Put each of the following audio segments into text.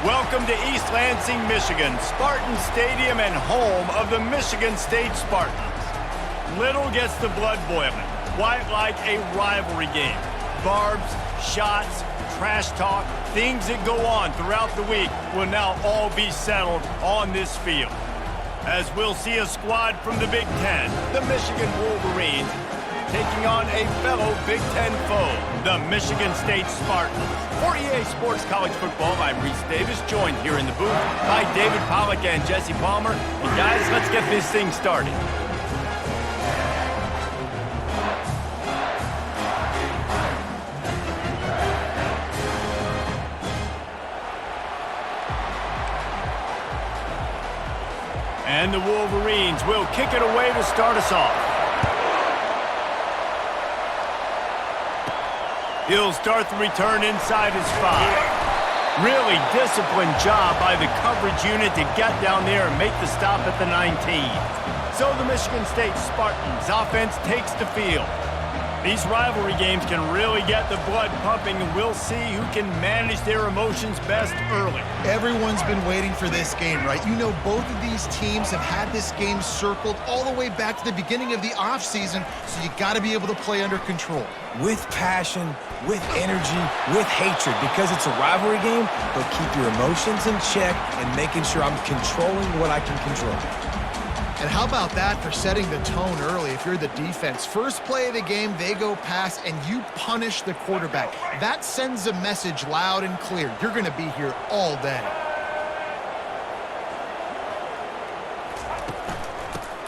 Welcome to East Lansing, Michigan, Spartan Stadium and home of the Michigan State Spartans. Little gets the blood boiling, quite like a rivalry game. Barbs, shots, trash talk, things that go on throughout the week will now all be settled on this field. As we'll see a squad from the Big Ten, the Michigan Wolverines, taking on a fellow Big Ten foe, the Michigan State Spartans. For EA Sports College Football, I'm Reese Davis, joined here in the booth by David Pollack and Jesse Palmer. And guys, let's get this thing started. And the Wolverines will kick it away to start us off. He'll start the return inside his 5. Really disciplined job by the coverage unit to get down there and make the stop at the 19. So the Michigan State Spartans offense takes the field. These rivalry games can really get the blood pumping, and we'll see who can manage their emotions best early. Everyone's been waiting for this game, right? You know, both of these teams have had this game circled all the way back to the beginning of the offseason, so you got to be able to play under control. With passion, with energy, with hatred, because it's a rivalry game, but keep your emotions in check and making sure I'm controlling what I can control. And how about that for setting the tone early if you're the defense? First play of the game, they go pass, and you punish the quarterback. That sends a message loud and clear. You're going to be here all day.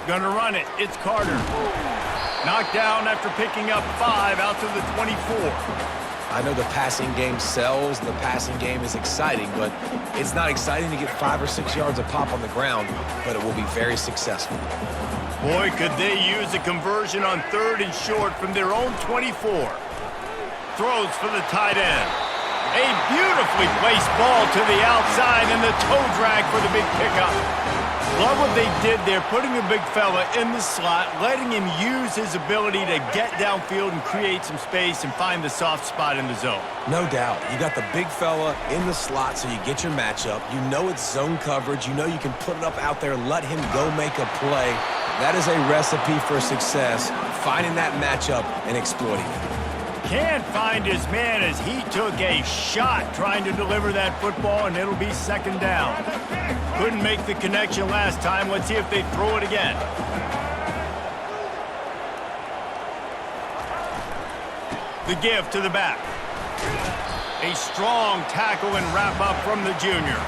Gonna run it. It's Carter. Knocked down after picking up 5 out to the 24. I know the passing game sells, the passing game is exciting, but it's not exciting to get 5 or 6 yards a pop on the ground, but it will be very successful. Boy, could they use a conversion on 3rd and short from their own 24. Throws for the tight end. A beautifully placed ball to the outside and the toe drag for the big pickup. Love what they did there, putting the big fella in the slot, letting him use his ability to get downfield and create some space and find the soft spot in the zone. No doubt. You got the big fella in the slot, so you get your matchup. You know it's zone coverage. You know you can put it up out there, let him go make a play. That is a recipe for success, finding that matchup and exploiting it. Can't find his man as he took a shot trying to deliver that football, and it'll be 2nd down. Couldn't make the connection last time. Let's see if they throw it again. The give to the back. A strong tackle and wrap up from the junior.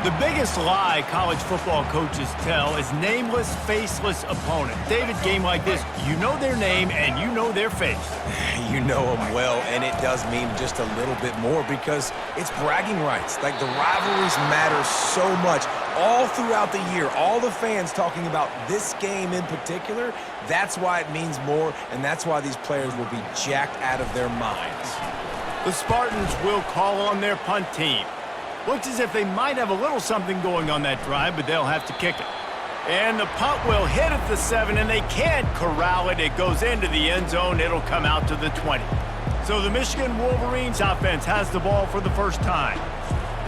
The biggest lie college football coaches tell is nameless, faceless opponent. David, game like this, you know their name and you know their face. You know them well, and it does mean just a little bit more because it's bragging rights. Like, the rivalries matter so much all throughout the year. All the fans talking about this game in particular, that's why it means more, and that's why these players will be jacked out of their minds. The Spartans will call on their punt team. Looks as if they might have a little something going on that drive, but they'll have to kick it. And the punt will hit at the 7, and they can't corral it. It goes into the end zone. It'll come out to the 20. So the Michigan Wolverines offense has the ball for the first time.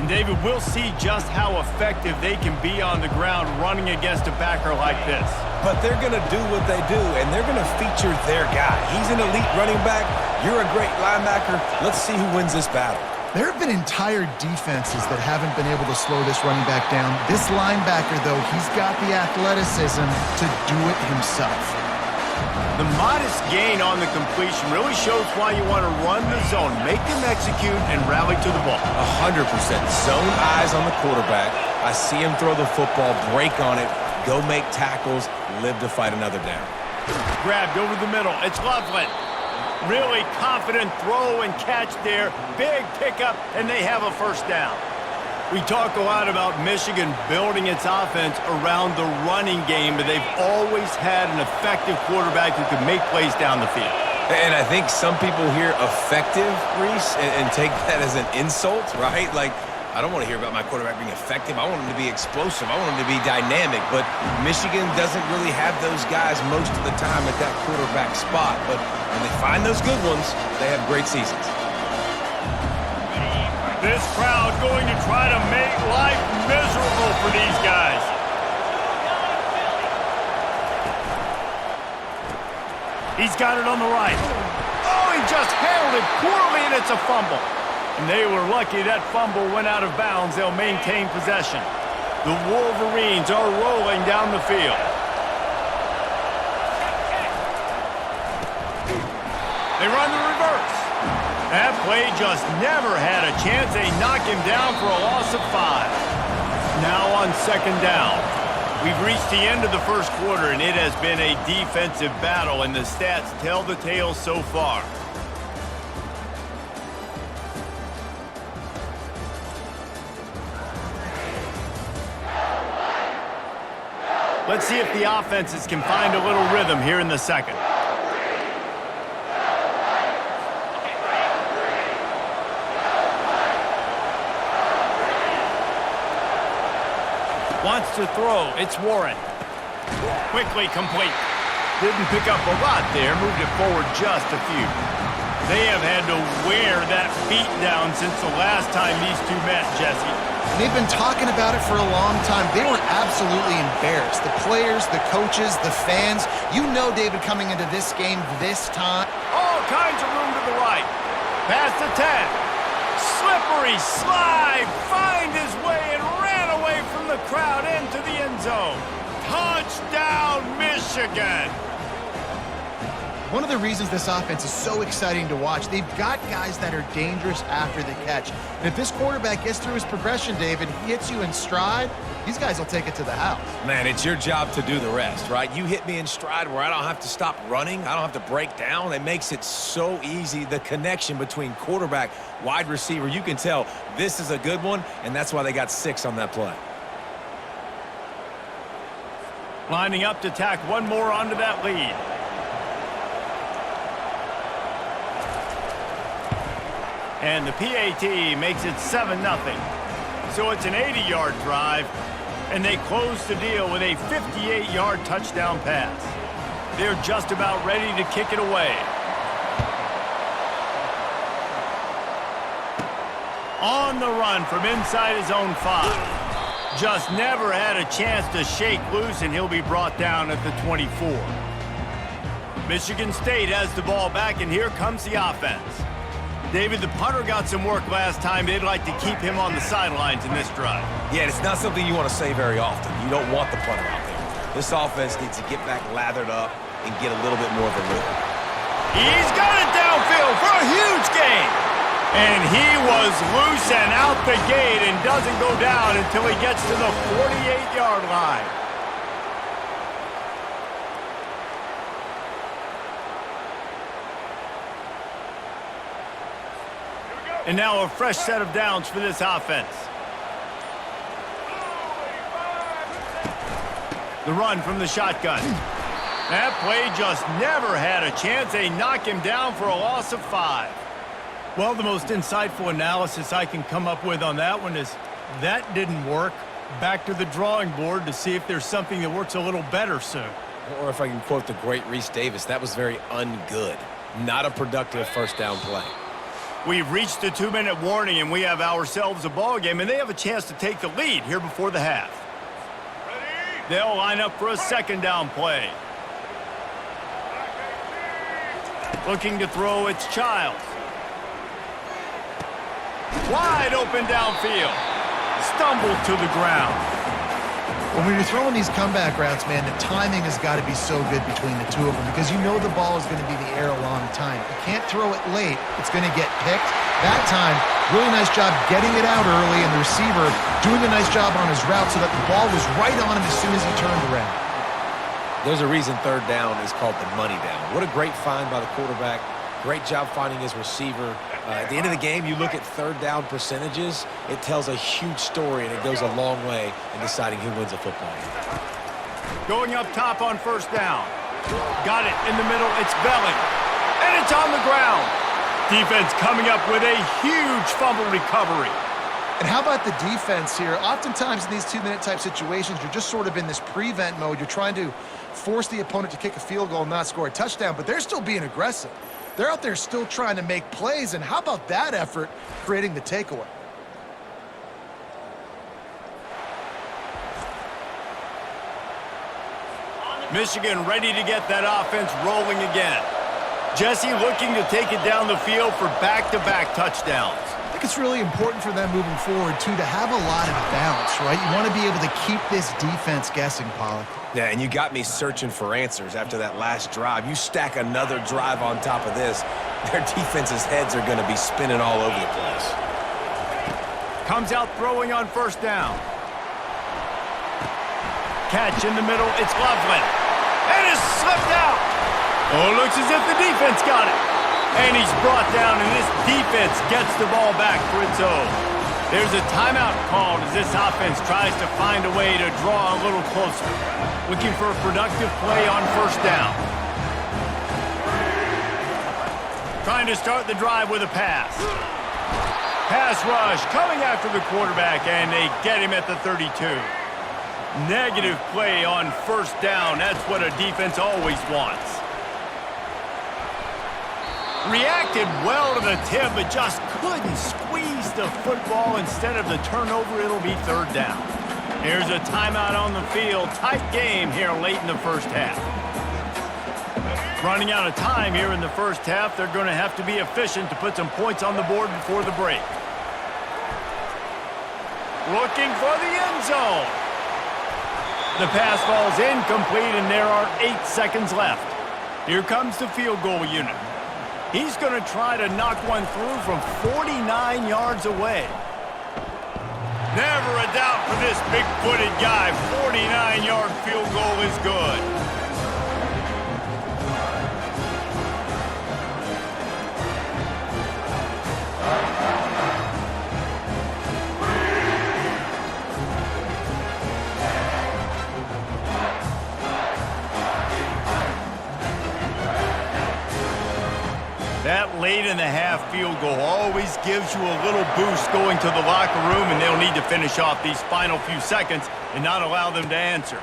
And David, we'll see just how effective they can be on the ground running against a backer like this. But they're going to do what they do, and they're going to feature their guy. He's an elite running back. You're a great linebacker. Let's see who wins this battle. There have been entire defenses that haven't been able to slow this running back down. This linebacker, though, he's got the athleticism to do it himself. The modest gain on the completion really shows why you want to run the zone, make them execute, and rally to the ball. 100%. Zone eyes on the quarterback. I see him throw the football, break on it, go make tackles, live to fight another down. Grabbed over the middle. It's Loveland. Really confident throw and catch there. Big pickup, and they have a 1st down. We talk a lot about Michigan building its offense around the running game, but they've always had an effective quarterback who can make plays down the field. And I think some people hear effective, Reese, and take that as an insult, right? Like, I don't want to hear about my quarterback being effective. I want him to be explosive. I want him to be dynamic. But Michigan doesn't really have those guys most of the time at that quarterback spot. But when they find those good ones, they have great seasons. This crowd going to try to make life miserable for these guys. He's got it on the right. Oh, he just handled it poorly, and it's a fumble. And they were lucky that fumble went out of bounds. They'll maintain possession. The Wolverines are rolling down the field. They run the reverse. That play just never had a chance. They knock him down for a loss of 5. Now on second down. We've reached the end of the first quarter, and it has been a defensive battle, and the stats tell the tale so far. Let's see if the offenses can find a little rhythm here in the second. Wants to throw. It's Warren. Quickly complete. Didn't pick up a lot there. Moved it forward just a few. They have had to wear that beat down since the last time these two met, Jesse. They've been talking about it for a long time. They were absolutely embarrassed. The players, the coaches, the fans. You know, David, coming into this game this time. All kinds of room to the right. Past the 10. Slippery slide. Find his way and ran away from the crowd into the end zone. Touchdown, Michigan. One of the reasons this offense is so exciting to watch, they've got guys that are dangerous after the catch. And if this quarterback gets through his progression, David, he hits you in stride, these guys will take it to the house. Man, it's your job to do the rest, right? You hit me in stride where I don't have to stop running. I don't have to break down. It makes it so easy. The connection between quarterback, wide receiver, you can tell this is a good one, and that's why they got 6 on that play. Lining up to tack one more onto that lead. And the PAT makes it 7-0. So it's an 80-yard drive, and they close the deal with a 58-yard touchdown pass. They're just about ready to kick it away. On the run from inside his own 5. Just never had a chance to shake loose, and he'll be brought down at the 24. Michigan State has the ball back, and here comes the offense. David, the punter got some work last time. They'd like to keep him on the sidelines in this drive. Yeah, it's not something you want to say very often. You don't want the punter out there. This offense needs to get back lathered up and get a little bit more of a rhythm. He's got it downfield for a huge gain. And he was loose and out the gate and doesn't go down until he gets to the 48-yard line. And now a fresh set of downs for this offense. The run from the shotgun. That play just never had a chance. They knock him down for a loss of 5. Well, the most insightful analysis I can come up with on that one is that didn't work. Back to the drawing board to see if there's something that works a little better soon. Or if I can quote the great Reese Davis, that was very ungood. Not a productive first down play. We've reached the 2-minute warning, and we have ourselves a ball game, and they have a chance to take the lead here before the half. They'll line up for a second down play. Looking to throw, it's Childs. Wide open downfield. Stumbled to the ground. When you're throwing these comeback routes, man, the timing has got to be so good between the two of them because you know the ball is going to be in the air a long time. You can't throw it late. It's going to get picked. That time, really nice job getting it out early, and the receiver doing a nice job on his route so that the ball was right on him as soon as he turned around. There's a reason third down is called the money down. What a great find by the quarterback. Great job finding his receiver. At the end of the game, you look at third down percentages, it tells a huge story, and it goes a long way in deciding who wins a football game. Going up top on first down. Got it in the middle. It's Belling. And it's on the ground. Defense coming up with a huge fumble recovery. And how about the defense here? Oftentimes in these 2-minute type situations, you're just sort of in this prevent mode. You're trying to force the opponent to kick a field goal and not score a touchdown, but they're still being aggressive. They're out there still trying to make plays, and how about that effort creating the takeaway? Michigan ready to get that offense rolling again. Jesse looking to take it down the field for back-to-back touchdowns. I think it's really important for them moving forward, too, to have a lot of balance, right? You want to be able to keep this defense guessing, Pollock. Yeah, and you got me searching for answers after that last drive. You stack another drive on top of this, their defense's heads are going to be spinning all over the place. Comes out throwing on first down. Catch in the middle, it's Loveland. And it's slipped out. Oh, looks as if the defense got it. And he's brought down, and this defense gets the ball back for its own. There's a timeout called as this offense tries to find a way to draw a little closer. Looking for a productive play on first down. Trying to start the drive with a pass. Pass rush coming after the quarterback, and they get him at the 32. Negative play on first down. That's what a defense always wants. Reacted well to the tip, but just couldn't squeeze the football. Instead of the turnover, it'll be third down. Here's a timeout on the field. Tight game here late in the first half. Running out of time here in the first half. They're going to have to be efficient to put some points on the board before the break. Looking for the end zone. The pass falls incomplete, and there are 8 seconds left. Here comes the field goal unit. He's going to try to knock one through from 49 yards away. Never a doubt for this big-footed guy. 49-yard field goal is good. That late-in-the-half field goal always gives you a little boost going to the locker room, and they'll need to finish off these final few seconds and not allow them to answer.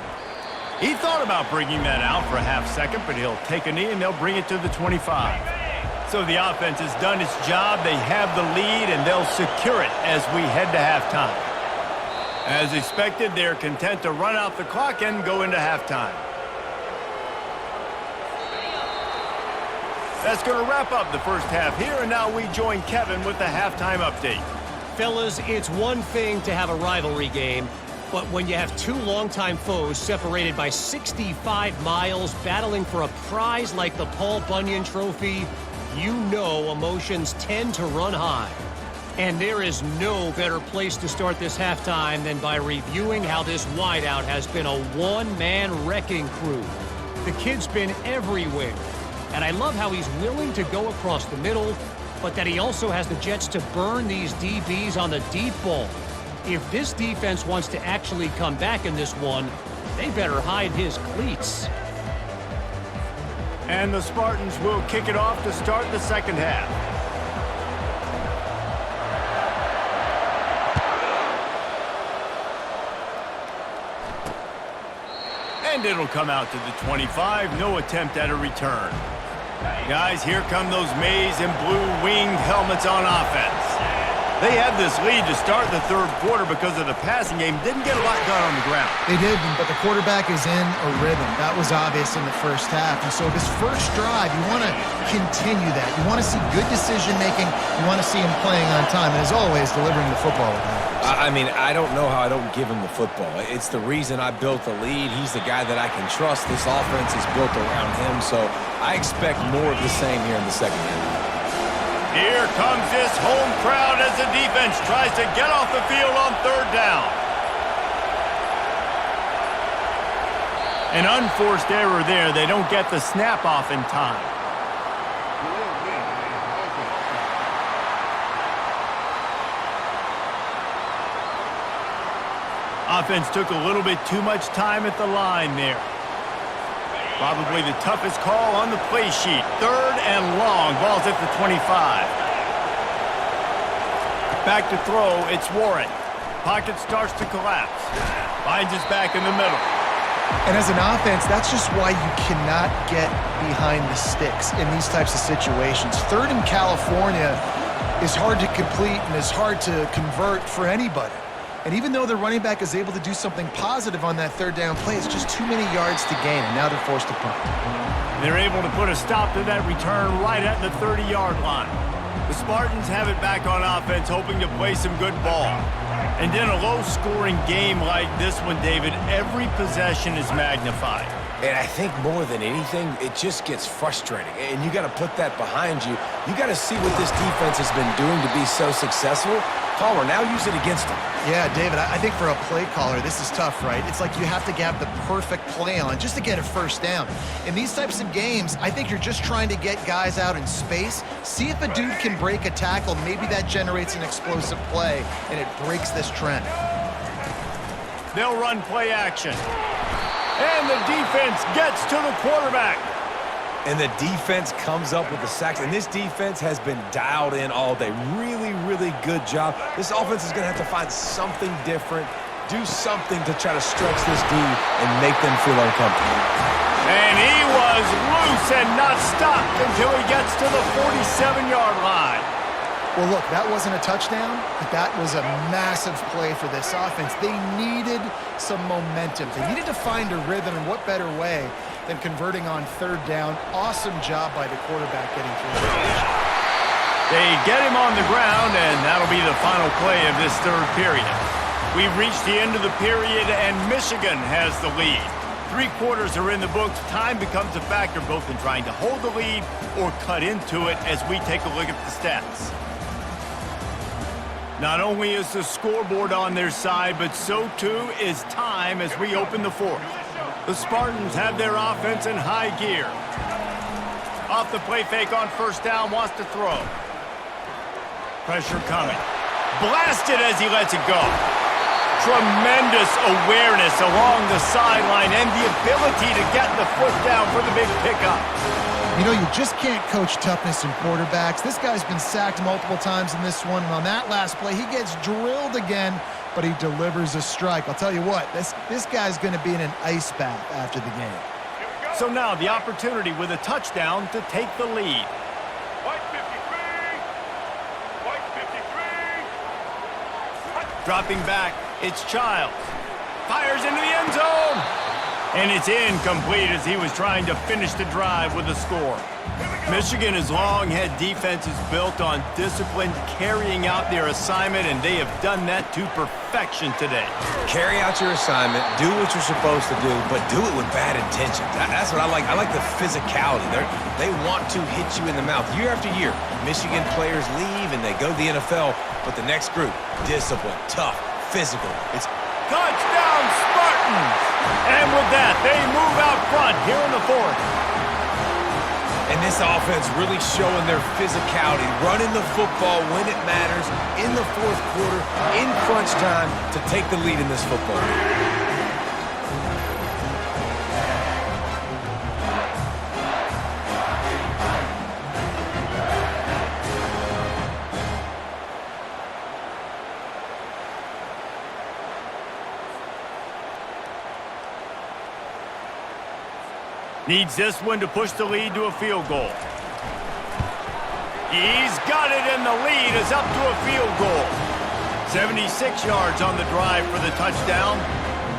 He thought about bringing that out for a half second, but he'll take a knee, and they'll bring it to the 25. So the offense has done its job. They have the lead, and they'll secure it as we head to halftime. As expected, they're content to run out the clock and go into halftime. That's going to wrap up the first half here, and now we join Kevin with the halftime update. Fellas, it's one thing to have a rivalry game, but when you have two longtime foes separated by 65 miles battling for a prize like the Paul Bunyan Trophy, you know emotions tend to run high. And there is no better place to start this halftime than by reviewing how this wideout has been a one-man wrecking crew. The kid's been everywhere. And I love how he's willing to go across the middle, but that he also has the jets to burn these DBs on the deep ball. If this defense wants to actually come back in this one, they better hide his cleats. And the Spartans will kick it off to start the second half. And it'll come out to the 25. No attempt at a return. Guys, here come those maize and blue winged helmets on offense. They had this lead to start the third quarter because of the passing game. Didn't get a lot done on the ground. They didn't, but the quarterback is in a rhythm. That was obvious in the first half. And so this first drive, you want to continue that. You want to see good decision-making. You want to see him playing on time. And as always, delivering the football. I mean, I don't know how I don't give him the football. It's the reason I built the lead. He's the guy that I can trust. This offense is built around him, so I expect more of the same here in the second half. Here comes this home crowd as the defense tries to get off the field on third down. An unforced error there. They don't get the snap off in time. Offense took a little bit too much time at the line there. Probably the toughest call on the play sheet. Third and long. Ball's at the 25. Back to throw. It's Warren. Pocket starts to collapse. Finds his back in the middle. And as an offense, that's just why you cannot get behind the sticks in these types of situations. Third in California is hard to complete and is hard to convert for anybody. And even though the running back is able to do something positive on that third down play, it's just too many yards to gain, and now they're forced to punt. They're able to put a stop to that return right at the 30-yard line. The Spartans have it back on offense, hoping to play some good ball. And in a low-scoring game like this one, David, every possession is magnified. And I think more than anything, it just gets frustrating. And you got to put that behind you. You got to see what this defense has been doing to be so successful. Caller, now use it against them. Yeah, David, I think for a play caller, this is tough, right? It's like you have to have the perfect play on just to get a first down. In these types of games, I think you're just trying to get guys out in space, see if a dude can break a tackle. Maybe that generates an explosive play, and it breaks this trend. They'll run play action. And the defense gets to the quarterback. And the defense comes up with the sacks. And this defense has been dialed in all day. Really, really good job. This offense is going to have to find something different, do something to try to stretch this D and make them feel uncomfortable. And he was loose and not stopped until he gets to the 47-yard line. Well, look, that wasn't a touchdown, but that was a massive play for this offense. They needed some momentum. They needed to find a rhythm, and what better way than converting on third down. Awesome job by the quarterback getting through. They get him on the ground, and that'll be the final play of this third period. We've reached the end of the period, and Michigan has the lead. 3 quarters are in the books. Time becomes a factor both in trying to hold the lead or cut into it as we take a look at the stats. Not only is the scoreboard on their side, but so too is time as we open the fourth. The Spartans have their offense in high gear. Off the play fake on first down, wants to throw. Pressure coming. Blasted as he lets it go. Tremendous awareness along the sideline and the ability to get the foot down for the big pickup. You know, you just can't coach toughness in quarterbacks. This guy's been sacked multiple times in this one, and on that last play, he gets drilled again, but he delivers a strike. I'll tell you what, this guy's going to be in an ice bath after the game. So now the opportunity with a touchdown to take the lead. White 53! White 53! Dropping back, it's Childs. Fires into the end zone. And it's incomplete as he was trying to finish the drive with a score. Michigan has long had defenses built on discipline, carrying out their assignment, and they have done that to perfection today. Carry out your assignment, do what you're supposed to do, but do it with bad intentions. That's what I like. I like the physicality. They want to hit you in the mouth year after year. Michigan players leave and they go to the NFL, but the next group, discipline, tough, physical. It's touchdown Spartans! And with that, they move out front here in the fourth. And this offense really showing their physicality, running the football when it matters, in the fourth quarter, in crunch time, to take the lead in this football game. Needs this one to push the lead to a field goal. He's got it, and the lead is up to a field goal. 76 yards on the drive for the touchdown,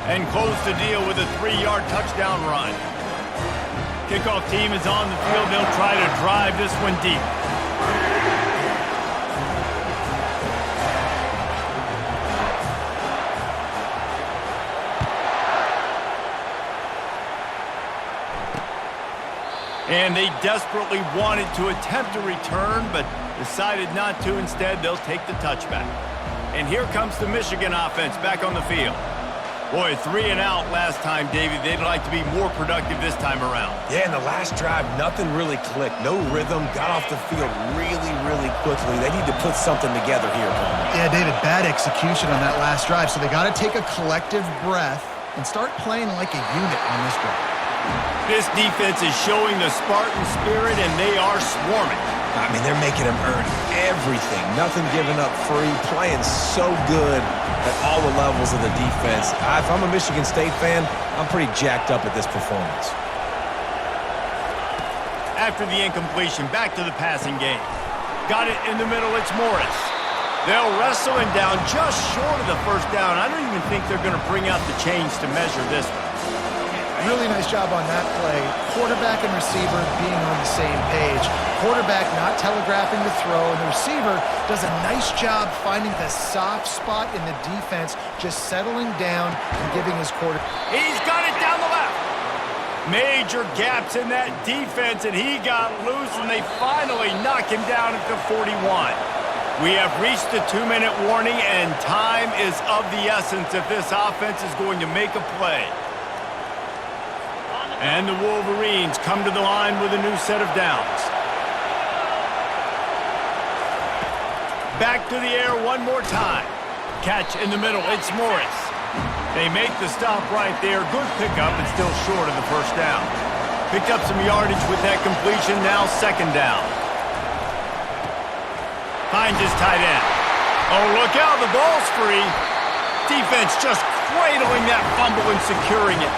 and close the deal with a 3-yard touchdown run. Kickoff team is on the field. They'll try to drive this one deep. And they desperately wanted to attempt a return, but decided not to. Instead, they'll take the touchback. And here comes the Michigan offense back on the field. Boy, 3 and out last time, Davey. They'd like to be more productive this time around. Yeah, in the last drive, nothing really clicked. No rhythm, got off the field really, really quickly. They need to put something together here, Paul. Yeah, David, bad execution on that last drive, so they got to take a collective breath and start playing like a unit on this drive. This defense is showing the Spartan spirit, and they are swarming. I mean, they're making them earn everything. Nothing given up free, playing so good at all the levels of the defense. If I'm a Michigan State fan, I'm pretty jacked up at this performance. After the incompletion, back to the passing game. Got it in the middle, it's Morris. They'll wrestle him down just short of the first down. I don't even think they're going to bring out the chains to measure this one. Really nice job on that play. Quarterback and receiver being on the same page. Quarterback not telegraphing the throw, and the receiver does a nice job finding the soft spot in the defense, just settling down and giving his quarterback. He's got it down the left. Major gaps in that defense, and he got loose, and they finally knock him down at the 41. We have reached the 2-minute warning, and time is of the essence if this offense is going to make a play. And the Wolverines come to the line with a new set of downs. Back to the air one more time. Catch in the middle, it's Morris. They make the stop right there. Good pickup, and still short of the first down. Picked up some yardage with that completion, now second down. Finds his tight end. Oh, look out, the ball's free. Defense just cradling that fumble and securing it.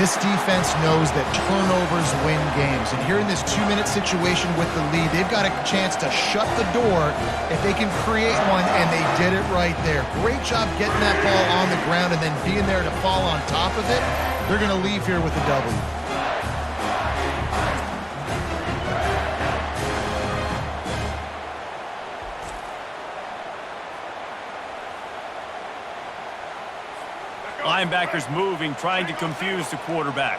This defense knows that turnovers win games. And here in this 2-minute situation with the lead, they've got a chance to shut the door if they can create one, and they did it right there. Great job getting that ball on the ground and then being there to fall on top of it. They're going to leave here with a W. Linebackers moving, trying to confuse the quarterback.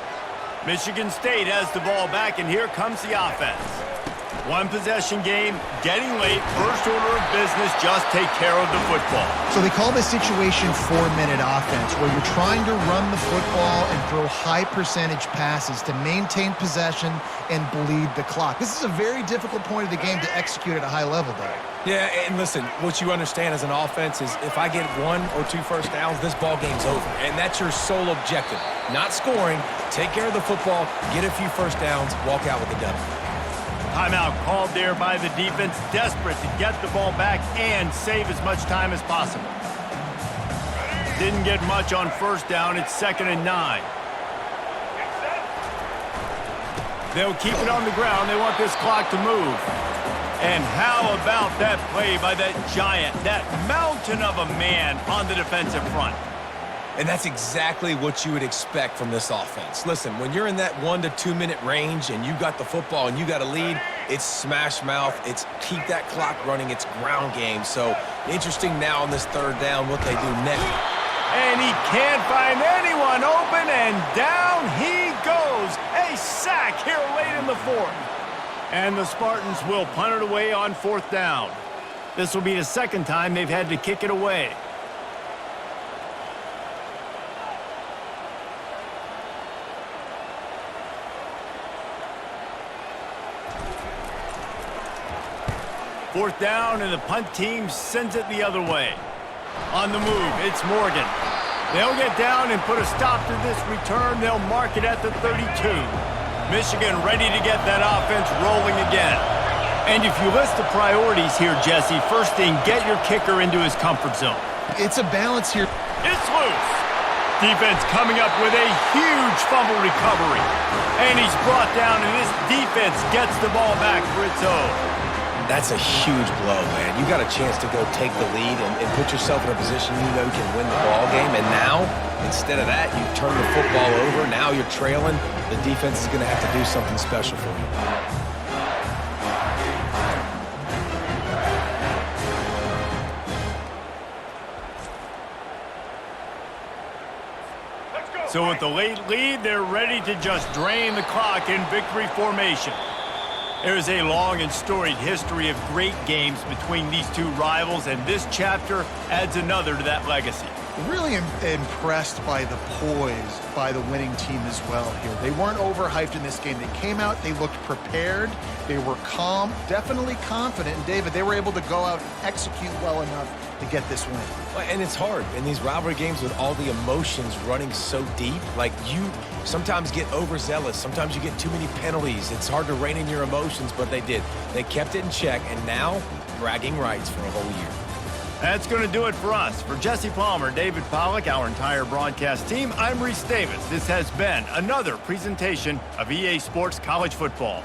Michigan State has the ball back, and here comes the offense. One possession game, getting late, first order of business, just take care of the football. So they call this situation 4-minute offense, where you're trying to run the football and throw high percentage passes to maintain possession and bleed the clock. This is a very difficult point of the game to execute at a high level, though. Yeah, and listen, what you understand as an offense is if I get 1 or 2 first downs, this ball game's over. And that's your sole objective. Not scoring, take care of the football, get a few first downs, walk out with the W. Timeout called there by the defense, desperate to get the ball back and save as much time as possible. Didn't get much on first down. It's 2nd and 9. They'll keep it on the ground. They want this clock to move. And how about that play by that giant, that mountain of a man on the defensive front? And that's exactly what you would expect from this offense. Listen, when you're in that 1 to 2 minute range and you got the football and you got a lead, it's smash mouth, it's keep that clock running, it's ground game. So interesting now on this 3rd down what they do next. And he can't find anyone open, and down he goes. A sack here late in the 4th. And the Spartans will punt it away on 4th down. This will be the 2nd time they've had to kick it away. Fourth down, and the punt team sends it the other way. On the move, it's Morgan. They'll get down and put a stop to this return. They'll mark it at the 32. Michigan ready to get that offense rolling again. And if you list the priorities here, Jesse, first thing, get your kicker into his comfort zone. It's a balance here. It's loose. Defense coming up with a huge fumble recovery. And he's brought down, and this defense gets the ball back for its own. That's a huge blow, man. You got a chance to go take the lead and put yourself in a position you know you can win the ball game. And now, instead of that, you turn the football over. Now you're trailing. The defense is going to have to do something special for you. So with the late lead, they're ready to just drain the clock in victory formation. There is a long and storied history of great games between these two rivals, and this chapter adds another to that legacy. Really impressed by the poise by the winning team as well here. They weren't overhyped in this game. They came out, they looked prepared, they were calm, definitely confident. And David, they were able to go out and execute well enough to get this win. And it's hard in these rivalry games with all the emotions running so deep. Like, you sometimes get overzealous. Sometimes you get too many penalties. It's hard to rein in your emotions, but they did. They kept it in check, and now bragging rights for a whole year. That's going to do it for us. For Jesse Palmer, David Pollack, our entire broadcast team, I'm Reese Davis. This has been another presentation of EA Sports College Football.